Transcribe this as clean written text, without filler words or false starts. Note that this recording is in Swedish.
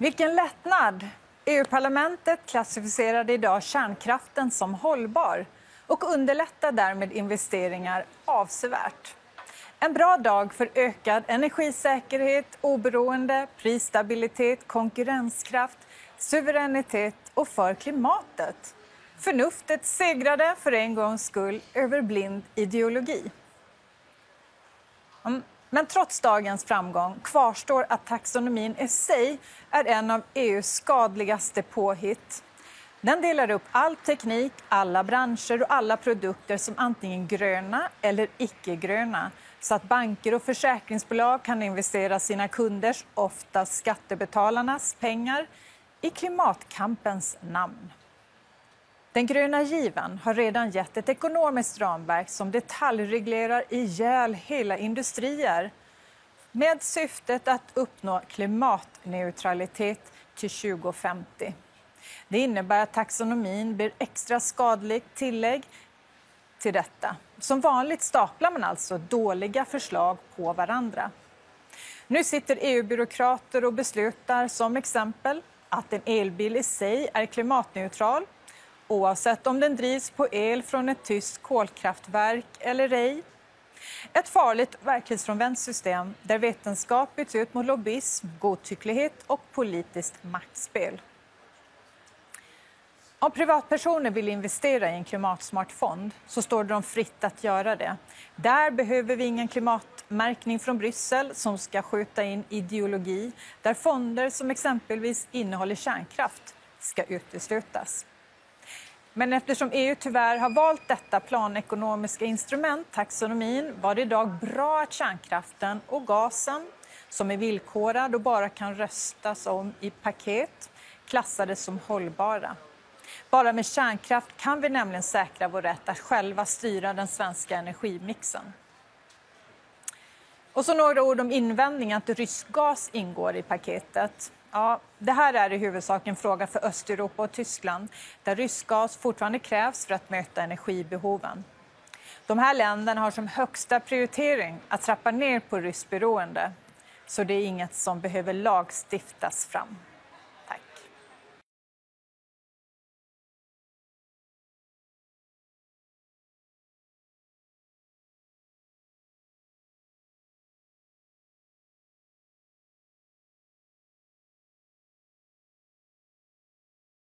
Vilken lättnad! EU-parlamentet klassificerade idag kärnkraften som hållbar och underlättar därmed investeringar avsevärt. En bra dag för ökad energisäkerhet, oberoende, prisstabilitet, konkurrenskraft, suveränitet och för klimatet. Förnuftet segrade för en gångs skull över blind ideologi. Men trots dagens framgång kvarstår att taxonomin i sig är en av EUs skadligaste påhitt. Den delar upp all teknik, alla branscher och alla produkter som antingen gröna eller icke-gröna, så att banker och försäkringsbolag kan investera sina kunders, oftast skattebetalarnas, pengar i klimatkampens namn. Den gröna given har redan gett ett ekonomiskt ramverk som detaljreglerar ihjäl hela industrier med syftet att uppnå klimatneutralitet till 2050. Det innebär att taxonomin blir extra skadligt tillägg till detta. Som vanligt staplar man alltså dåliga förslag på varandra. Nu sitter EU-byråkrater och beslutar som exempel att en elbil i sig är klimatneutral, oavsett om den drivs på el från ett tyskt kolkraftverk eller ej. Ett farligt verklighetsfrånvänt system där vetenskap byts ut mot lobbyism, godtycklighet och politiskt maktspel. Om privatpersoner vill investera i en klimatsmart fond så står det dem fritt att göra det. Där behöver vi ingen klimatmärkning från Bryssel som ska skjuta in ideologi där fonder som exempelvis innehåller kärnkraft ska uteslutas. Men eftersom EU tyvärr har valt detta planekonomiska instrument, taxonomin, var det idag bra att kärnkraften och gasen, som är villkorad och bara kan röstas om i paket, klassades som hållbara. Bara med kärnkraft kan vi nämligen säkra vår rätt att själva styra den svenska energimixen. Och så några ord om invändningen att rysk gas ingår i paketet. Ja, det här är i huvudsak en fråga för Östeuropa och Tyskland, där rysk gas fortfarande krävs för att möta energibehoven. De här länderna har som högsta prioritering att trappa ner på rysk beroende, så det är inget som behöver lagstiftas fram.